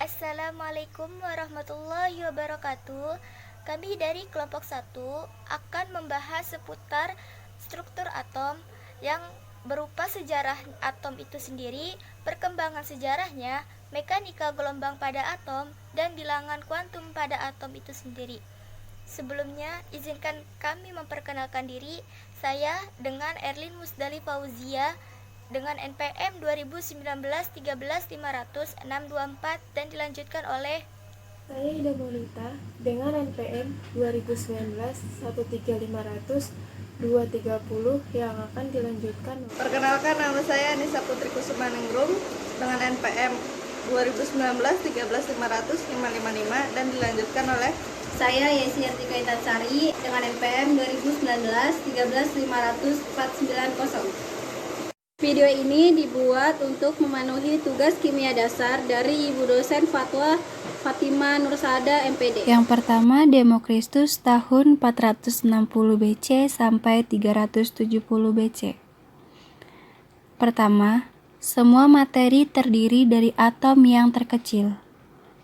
Assalamualaikum warahmatullahi wabarakatuh. Kami dari kelompok 1 akan membahas seputar struktur atom yang berupa sejarah atom itu sendiri, perkembangan sejarahnya, mekanika gelombang pada atom, dan bilangan kuantum pada atom itu sendiri. Sebelumnya, izinkan kami memperkenalkan diri. Saya dengan Erlin Musdali Fauzia dengan NPM 2019-13-500-624 dan dilanjutkan oleh Saya Ida Monita dengan NPM 2019-13500-230 yang akan dilanjutkan. Perkenalkan, nama saya Anissa Putri Kusumaningrum dengan NPM 2019-13500-555 dan dilanjutkan oleh saya Yesi Artika Itatsari dengan NPM 2019-13500-490. Video ini dibuat untuk memenuhi tugas kimia dasar dari Ibu dosen Fatwa Fatima Nursada MPD. Yang pertama, Demokristus tahun 460 BC sampai 370 BC. Pertama, semua materi terdiri dari atom yang terkecil,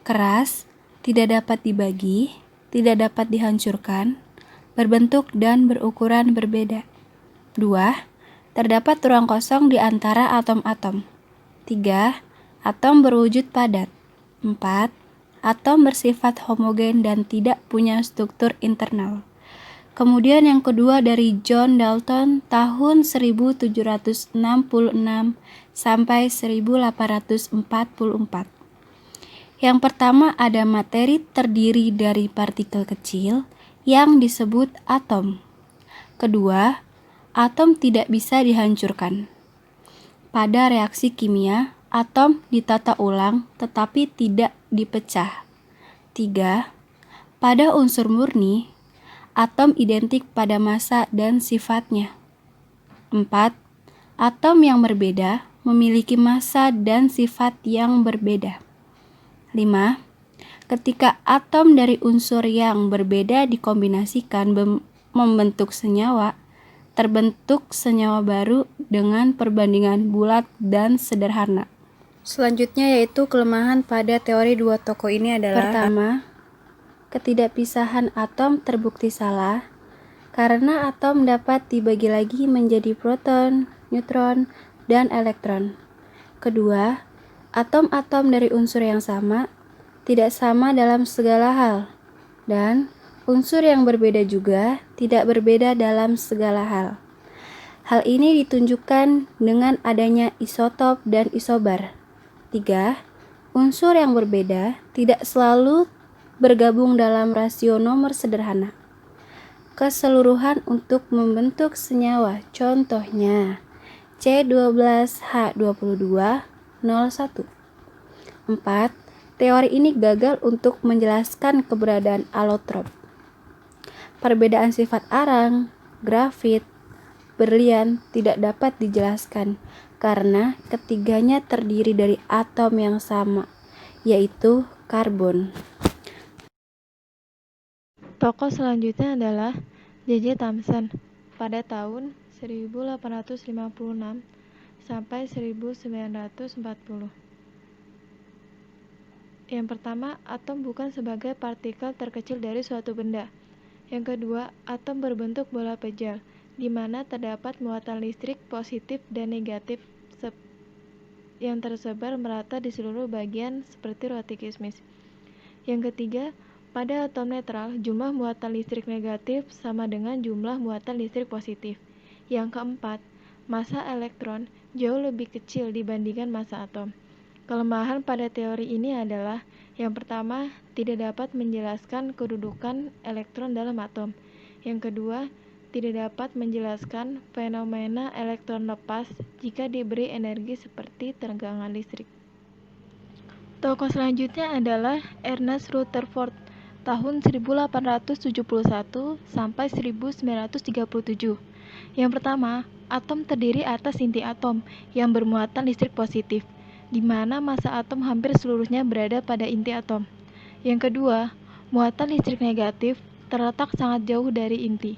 keras, tidak dapat dibagi, tidak dapat dihancurkan, berbentuk dan berukuran berbeda. 2. Terdapat ruang kosong di antara atom-atom. 3. Atom berwujud padat. 4. Atom bersifat homogen dan tidak punya struktur internal. Kemudian yang kedua dari John Dalton tahun 1766 sampai 1844. Yang pertama ada materi terdiri dari partikel kecil yang disebut atom. Kedua, atom tidak bisa dihancurkan. Pada reaksi kimia, atom ditata ulang tetapi tidak dipecah. 3. Pada unsur murni, atom identik pada massa dan sifatnya. 4. Atom yang berbeda memiliki massa dan sifat yang berbeda. 5. Ketika atom dari unsur yang berbeda dikombinasikan membentuk senyawa, terbentuk senyawa baru dengan perbandingan bulat dan sederhana. Selanjutnya yaitu kelemahan pada teori dua tokoh ini adalah: pertama, ketidakpisahan atom terbukti salah karena atom dapat dibagi lagi menjadi proton, neutron, dan elektron. Kedua, atom-atom dari unsur yang sama tidak sama dalam segala hal, dan unsur yang berbeda juga tidak berbeda dalam segala hal. Hal ini ditunjukkan dengan adanya isotop dan isobar. 3. Unsur yang berbeda tidak selalu bergabung dalam rasio nomor sederhana keseluruhan untuk membentuk senyawa. Contohnya C12H22 01. 4. Teori ini gagal untuk menjelaskan keberadaan alotrop. Perbedaan sifat arang, grafit, berlian tidak dapat dijelaskan karena ketiganya terdiri dari atom yang sama, yaitu karbon. Tokoh selanjutnya adalah J.J. Thomson pada tahun 1856 sampai 1940. Yang pertama, atom bukan sebagai partikel terkecil dari suatu benda. Yang kedua, atom berbentuk bola pejal, di mana terdapat muatan listrik positif dan negatif yang tersebar merata di seluruh bagian seperti roti kismis. Yang ketiga, pada atom netral, jumlah muatan listrik negatif sama dengan jumlah muatan listrik positif. Yang keempat, massa elektron jauh lebih kecil dibandingkan massa atom. Kelemahan pada teori ini adalah: yang pertama, tidak dapat menjelaskan kedudukan elektron dalam atom. Yang kedua, tidak dapat menjelaskan fenomena elektron lepas jika diberi energi seperti tegangan listrik. Tokoh selanjutnya adalah Ernest Rutherford tahun 1871 sampai 1937. Yang pertama, atom terdiri atas inti atom yang bermuatan listrik positif, di mana massa atom hampir seluruhnya berada pada inti atom. Yang kedua, muatan listrik negatif terletak sangat jauh dari inti.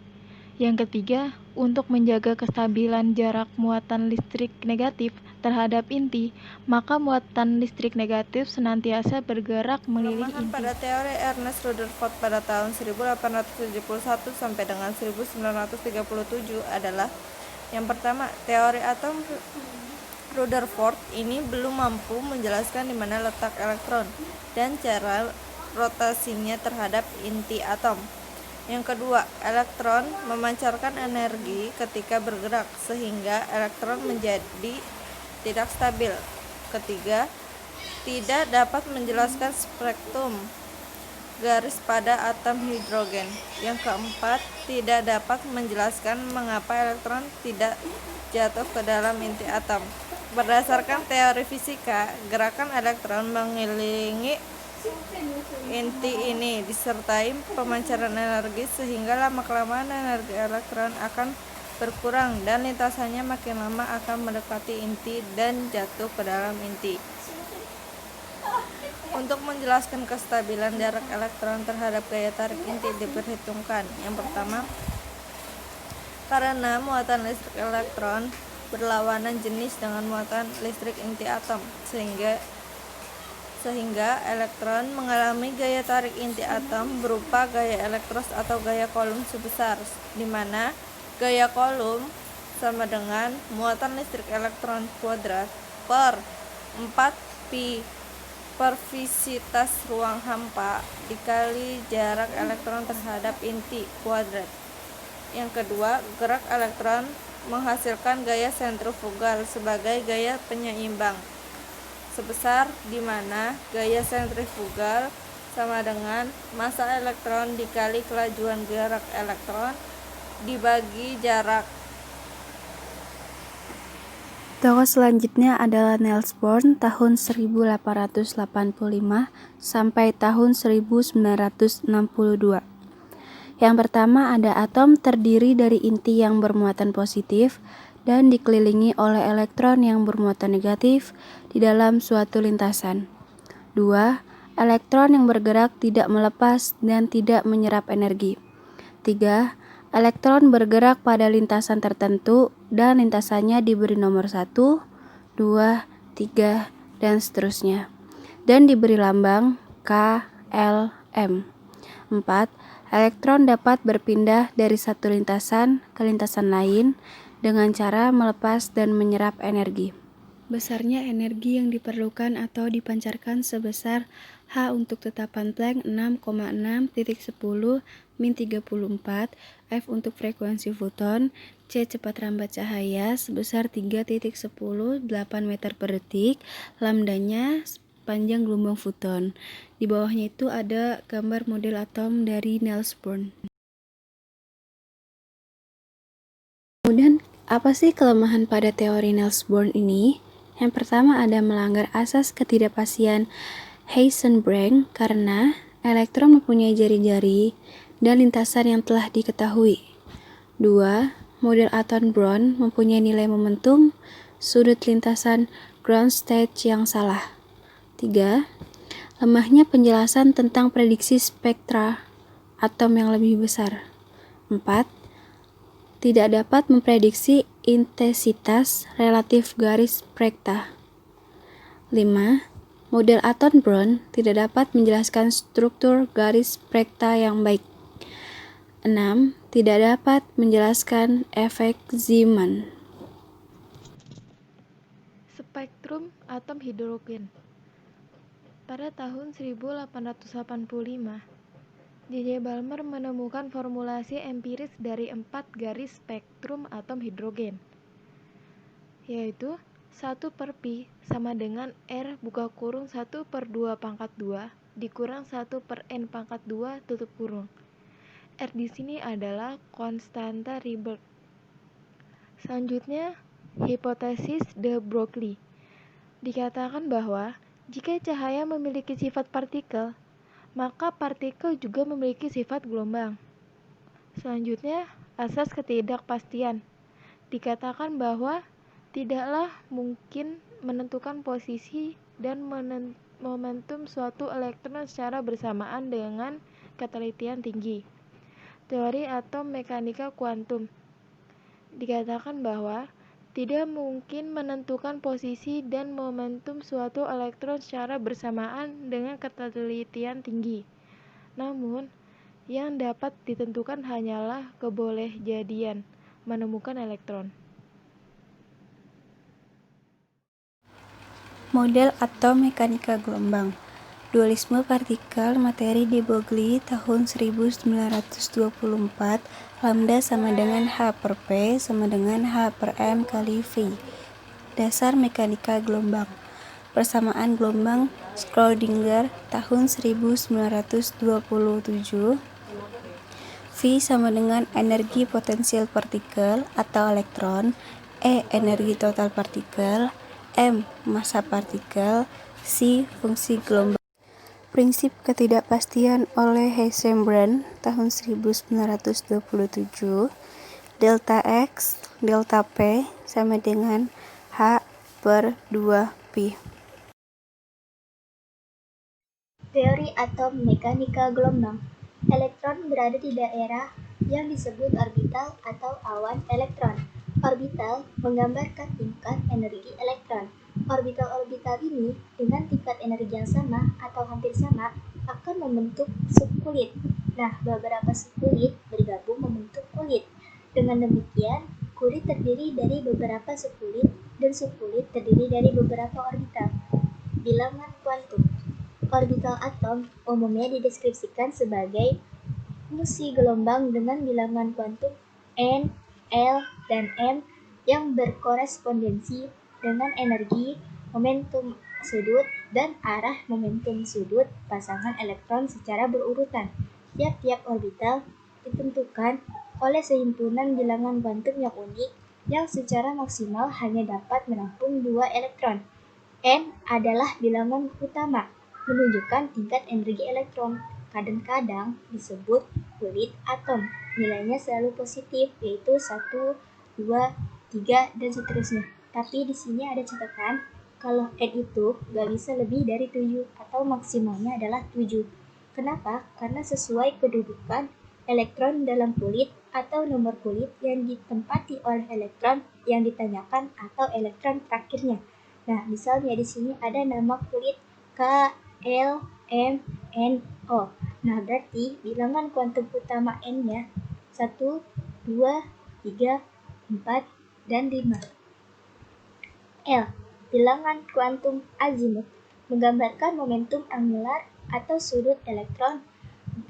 Yang ketiga, untuk menjaga kestabilan jarak muatan listrik negatif terhadap inti, maka muatan listrik negatif senantiasa bergerak mengelilingi Kelemahan inti. pada teori Ernest Rutherford pada tahun 1871 sampai dengan 1937 adalah yang pertama, teori atom Rutherford ini belum mampu menjelaskan di mana letak elektron dan cara rotasinya terhadap inti atom. Yang kedua, elektron memancarkan energi ketika bergerak sehingga elektron menjadi tidak stabil. Ketiga, tidak dapat menjelaskan spektrum garis pada atom hidrogen. Yang keempat, tidak dapat menjelaskan mengapa elektron tidak jatuh ke dalam inti atom. Berdasarkan teori fisika, gerakan elektron mengelilingi inti ini disertai pemancaran energi sehingga lama-kelamaan energi elektron akan berkurang dan lintasannya makin lama akan mendekati inti dan jatuh ke dalam inti. Untuk menjelaskan kestabilan jarak elektron terhadap gaya tarik inti diperhitungkan. Yang pertama, karena muatan listrik elektron berlawanan jenis dengan muatan listrik inti atom, sehingga elektron mengalami gaya tarik inti atom berupa gaya elektros atau gaya Coulomb sebesar, di mana gaya Coulomb sama dengan muatan listrik elektron kuadrat per 4pi per visitas ruang hampa dikali jarak elektron terhadap inti kuadrat. Yang kedua, gerak elektron menghasilkan gaya sentrifugal sebagai gaya penyeimbang sebesar di mana gaya sentrifugal sama dengan massa elektron dikali kelajuan gerak elektron dibagi jarak. Tokoh selanjutnya adalah Niels Bohr tahun 1885 sampai tahun 1962. Yang pertama ada atom terdiri dari inti yang bermuatan positif dan dikelilingi oleh elektron yang bermuatan negatif di dalam suatu lintasan. 2. Elektron yang bergerak tidak melepas dan tidak menyerap energi. 3. Elektron bergerak pada lintasan tertentu dan lintasannya diberi nomor 1, 2, 3, dan seterusnya. Dan diberi lambang K, L, M. 4. Elektron dapat berpindah dari satu lintasan ke lintasan lain dengan cara melepas dan menyerap energi. Besarnya energi yang diperlukan atau dipancarkan sebesar H untuk tetapan Planck 6,6.10 min 34, F untuk frekuensi foton, C cepat rambat cahaya sebesar 3.10 8 meter per detik, lambdanya panjang gelombang foton. Di bawahnya itu ada gambar model atom dari Niels Bohr. Kemudian, apa sih kelemahan pada teori Niels Bohr ini? Yang pertama ada melanggar asas ketidakpastian Heisenberg karena elektron mempunyai jari-jari dan lintasan yang telah diketahui. 2. Model atom Bohr mempunyai nilai momentum sudut lintasan ground state yang salah. 3. Lemahnya penjelasan tentang prediksi spektra atom yang lebih besar. 4. Tidak dapat memprediksi intensitas relatif garis spektra. 5. Model atom Bohr tidak dapat menjelaskan struktur garis spektra yang baik. 6. Tidak dapat menjelaskan efek Zeeman. Spektrum atom hidrogen. Pada tahun 1885, J.J. Balmer menemukan formulasi empiris dari 4 garis spektrum atom hidrogen, yaitu 1/pi sama dengan R buka kurung 1/2 pangkat 2 dikurang 1/n². R di sini adalah konstanta Rydberg. Selanjutnya, hipotesis de Broglie. Dikatakan bahwa jika cahaya memiliki sifat partikel, maka partikel juga memiliki sifat gelombang. Selanjutnya, asas ketidakpastian. Dikatakan bahwa tidaklah mungkin menentukan posisi dan momentum suatu elektron secara bersamaan dengan ketelitian tinggi. teori atom mekanika kuantum. Dikatakan bahwa tidak mungkin menentukan posisi dan momentum suatu elektron secara bersamaan dengan ketelitian tinggi. Namun, yang dapat ditentukan hanyalah kebolehjadian menemukan elektron. Model atom mekanika gelombang. Dualisme partikel materi de Broglie tahun 1924, lambda sama dengan H per P sama dengan H per M kali V. Dasar mekanika gelombang. Persamaan gelombang Schrödinger tahun 1927. V sama dengan energi potensial partikel atau elektron, E energi total partikel, M massa partikel, C fungsi gelombang. Prinsip ketidakpastian oleh Heisenberg tahun 1927. Delta X, delta P sama dengan H per 2Pi. Teori atom mekanika gelombang. Elektron berada di daerah yang disebut orbital atau awan elektron. Orbital menggambarkan tingkat energi elektron. Orbital-orbital ini dengan tingkat energi yang sama atau hampir sama akan membentuk subkulit. Nah, beberapa subkulit bergabung membentuk kulit. Dengan demikian, kulit terdiri dari beberapa subkulit dan subkulit terdiri dari beberapa orbital. Bilangan kuantum. Orbital atom umumnya dideskripsikan sebagai fungsi gelombang dengan bilangan kuantum N, L, dan M yang berkorespondensi dengan energi, momentum sudut, dan arah momentum sudut pasangan elektron secara berurutan. Tiap-tiap orbital ditentukan oleh sehimpunan bilangan kuantum yang unik yang secara maksimal hanya dapat menampung 2 elektron. N adalah bilangan utama, menunjukkan tingkat energi elektron. Kadang-kadang disebut kulit atom. Nilainya selalu positif, yaitu 1, 2, 3, dan seterusnya. Tapi di sini ada catatan, kalau N itu gak bisa lebih dari 7, atau maksimalnya adalah 7. Kenapa? Karena sesuai kedudukan elektron dalam kulit atau nomor kulit yang ditempati oleh elektron yang ditanyakan atau elektron terakhirnya. Nah, misalnya di sini ada nama kulit K, L, M, N, O. Nah, berarti bilangan kuantum utama N-nya 1, 2, 3, 4, dan 5. L. Bilangan kuantum azimut menggambarkan momentum angular atau sudut elektron.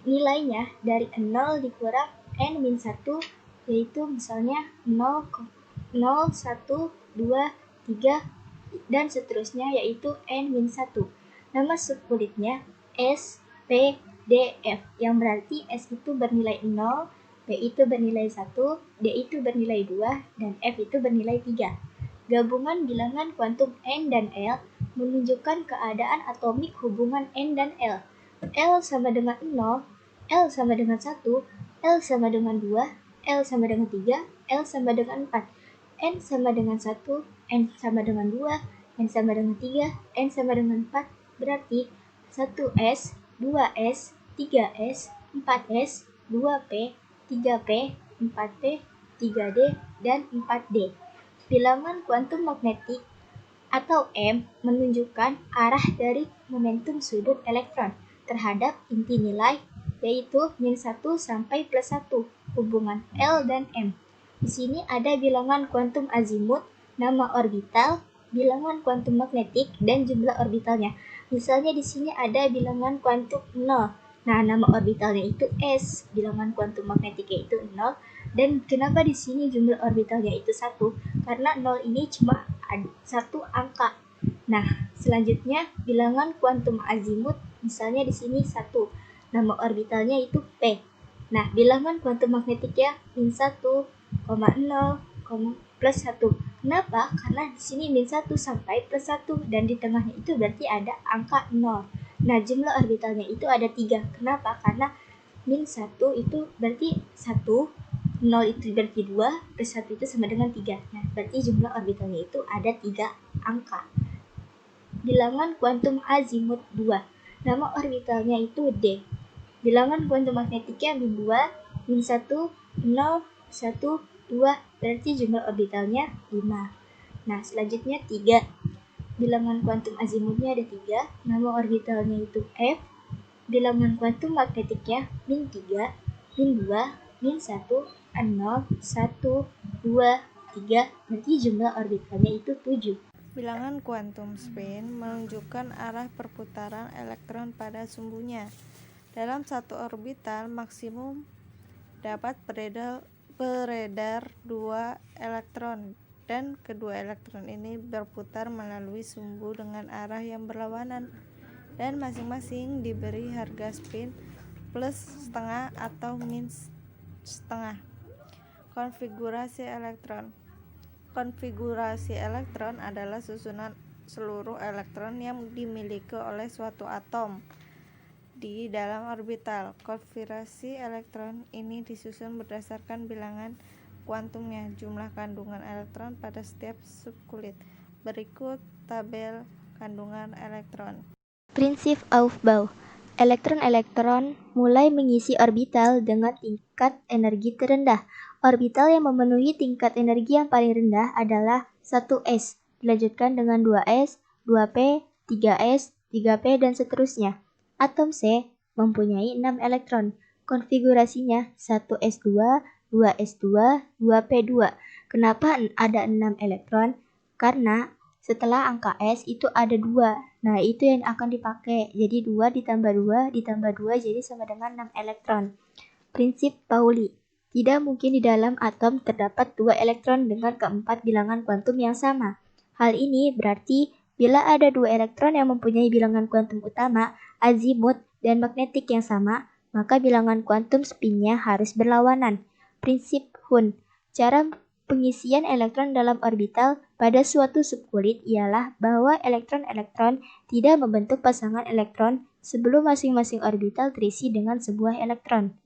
Nilainya dari 0 dikurang N-1, yaitu misalnya 0, 0, 1, 2, 3, dan seterusnya, yaitu N-1. Nama subkulitnya S, P, D, F, yang berarti S itu bernilai 0, P itu bernilai 1, D itu bernilai 2, dan F itu bernilai 3. Gabungan bilangan kuantum N dan L menunjukkan keadaan atomik hubungan N dan L. L sama dengan 0, L sama dengan 1, L sama dengan 2, L sama dengan 3, L sama dengan 4. N sama dengan 1, N sama dengan 2, N sama dengan 3, N sama dengan 4, berarti 1S, 2S, 3S, 4S, 2P, 3P, 4P, 3D, dan 4D. Bilangan kuantum magnetik atau M menunjukkan arah dari momentum sudut elektron terhadap inti nilai, yaitu -1 sampai +1, hubungan L dan M. Di sini ada bilangan kuantum azimut, nama orbital, bilangan kuantum magnetik, dan jumlah orbitalnya. Misalnya di sini ada bilangan kuantum 0. Nah, nama orbitalnya itu S, bilangan kuantum magnetiknya itu 0, dan kenapa di sini jumlah orbitalnya itu 1? Karena 0 ini cuma satu angka. Nah, selanjutnya bilangan kuantum azimut, misalnya di sini 1. Nama orbitalnya itu P. Nah, bilangan kuantum magnetiknya -1, 0, +1. Kenapa? Karena di sini -1 sampai +1 dan di tengahnya itu berarti ada angka 0. Nah, jumlah orbitalnya itu ada 3. Kenapa? Karena -1 itu berarti 1, 0 itu berarti 2, +1 itu sama dengan 3. Nah, berarti jumlah orbitalnya itu ada 3 angka. Bilangan kuantum azimut 2. Nama orbitalnya itu D. Bilangan kuantum magnetiknya -2, min 1, 0, 1, 2, berarti jumlah orbitalnya 5. Nah, selanjutnya 3. Bilangan kuantum azimutnya ada 3, nama orbitalnya itu F. Bilangan kuantum magnetiknya min 3, min 2, min 1, 0, 1, 2, 3, berarti jumlah orbitalnya itu 7. Bilangan kuantum spin menunjukkan arah perputaran elektron pada sumbunya. Dalam satu orbital maksimum dapat beredar 2 elektron, dan kedua elektron ini berputar melalui sumbu dengan arah yang berlawanan, dan masing-masing diberi harga spin plus setengah atau min setengah. Konfigurasi elektron adalah susunan seluruh elektron yang dimiliki oleh suatu atom di dalam orbital. Konfigurasi elektron ini disusun berdasarkan bilangan kuantumnya, jumlah kandungan elektron pada setiap subkulit. Berikut tabel kandungan elektron. Prinsip Aufbau. Elektron-elektron mulai mengisi orbital dengan tingkat energi terendah. Orbital yang memenuhi tingkat energi yang paling rendah adalah 1s, dilanjutkan dengan 2s, 2p, 3s, 3p, dan seterusnya. Atom C mempunyai 6 elektron. Konfigurasinya 1s2, 2s2, 2p2. Kenapa ada 6 elektron? Karena setelah angka S itu ada 2. Nah, itu yang akan dipakai. Jadi 2 ditambah 2 ditambah 2 jadi sama dengan 6 elektron. Prinsip Pauli. Tidak mungkin di dalam atom terdapat 2 elektron dengan keempat bilangan kuantum yang sama. Hal ini berarti bila ada 2 elektron yang mempunyai bilangan kuantum utama, azimut, dan magnetik yang sama, maka bilangan kuantum spinnya harus berlawanan. Prinsip Hund. Cara pengisian elektron dalam orbital pada suatu subkulit ialah bahwa elektron-elektron tidak membentuk pasangan elektron sebelum masing-masing orbital terisi dengan sebuah elektron.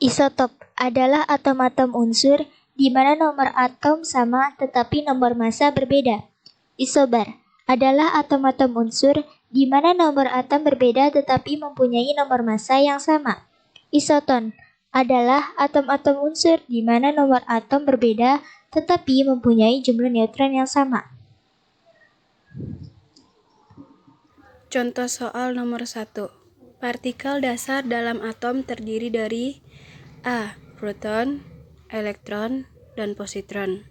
Isotop adalah atom-atom unsur di mana nomor atom sama tetapi nomor massa berbeda. Isobar adalah atom-atom unsur di mana nomor atom berbeda tetapi mempunyai nomor massa yang sama. Isoton adalah atom-atom unsur di mana nomor atom berbeda tetapi mempunyai jumlah neutron yang sama. Contoh soal nomor 1. Partikel dasar dalam atom terdiri dari A. Proton, elektron, dan positron.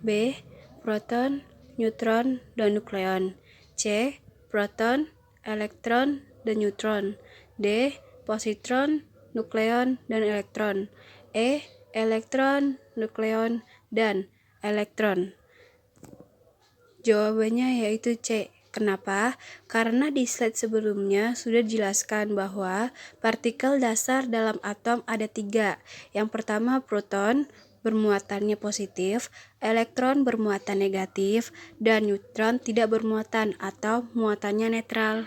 B. Proton, neutron, dan nukleon. C. Proton, elektron, dan neutron. D. Positron, nukleon, dan elektron. E. Elektron, nukleon, dan elektron. Jawabannya yaitu C. Kenapa? Karena di slide sebelumnya sudah dijelaskan bahwa partikel dasar dalam atom ada 3. Yang pertama proton, bermuatannya positif, elektron bermuatan negatif, dan neutron tidak bermuatan atau muatannya netral.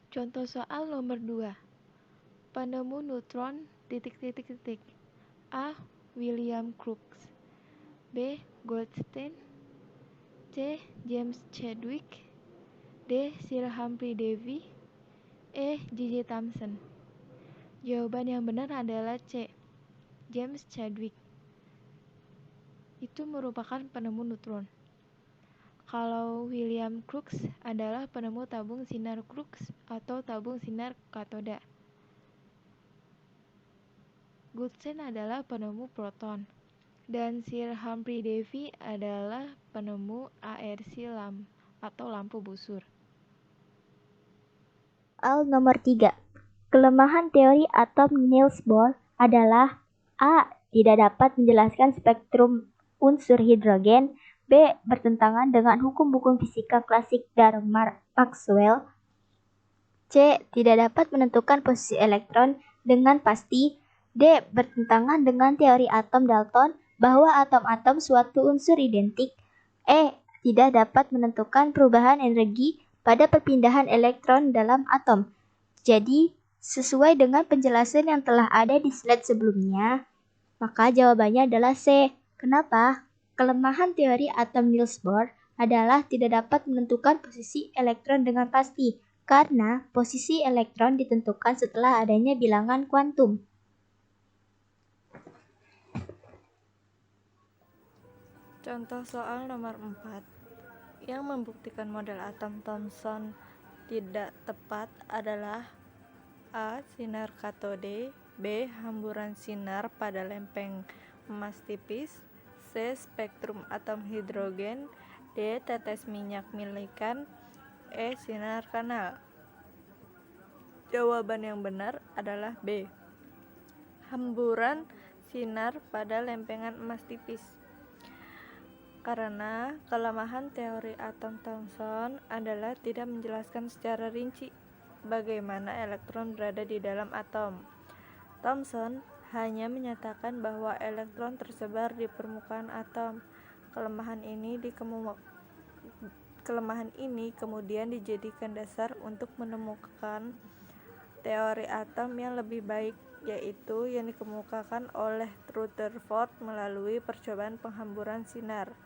Contoh soal nomor 2. Penemu neutron ... A. William Crookes. B. Goldstein. C. James Chadwick. D. Sir Humphrey Davy. E. J.J. Thomson. Jawaban yang benar adalah C. James Chadwick. Itu merupakan penemu neutron. Kalau William Crookes adalah penemu tabung sinar Crookes atau tabung sinar katoda. Goldstein adalah penemu proton. Dan Sir Humphrey Davy adalah penemu ARC lamp atau lampu busur. Soal nomor 3. Kelemahan teori atom Niels Bohr adalah A. Tidak dapat menjelaskan spektrum unsur hidrogen. B. Bertentangan dengan hukum-hukum fisika klasik dari Maxwell. C. Tidak dapat menentukan posisi elektron dengan pasti. D. Bertentangan dengan teori atom Dalton bahwa atom-atom suatu unsur identik. E. Tidak dapat menentukan perubahan energi pada perpindahan elektron dalam atom. Jadi, sesuai dengan penjelasan yang telah ada di slide sebelumnya, maka jawabannya adalah C. Kenapa? Kelemahan teori atom Niels Bohr adalah tidak dapat menentukan posisi elektron dengan pasti. karena posisi elektron ditentukan setelah adanya bilangan kuantum. Contoh soal nomor 4 yang membuktikan model atom Thomson tidak tepat adalah A. Sinar katode, B. Hamburan sinar pada lempeng emas tipis, C. Spektrum atom hidrogen, D. Tetes minyak milikan, E. Sinar kanal. Jawaban yang benar adalah B. Hamburan sinar pada lempengan emas tipis. Karena kelemahan teori atom Thomson adalah tidak menjelaskan secara rinci bagaimana elektron berada di dalam atom. Thomson hanya menyatakan bahwa elektron tersebar di permukaan atom. Kelemahan ini kemudian dijadikan dasar untuk menemukan teori atom yang lebih baik, yaitu yang dikemukakan oleh Rutherford melalui percobaan penghamburan sinar.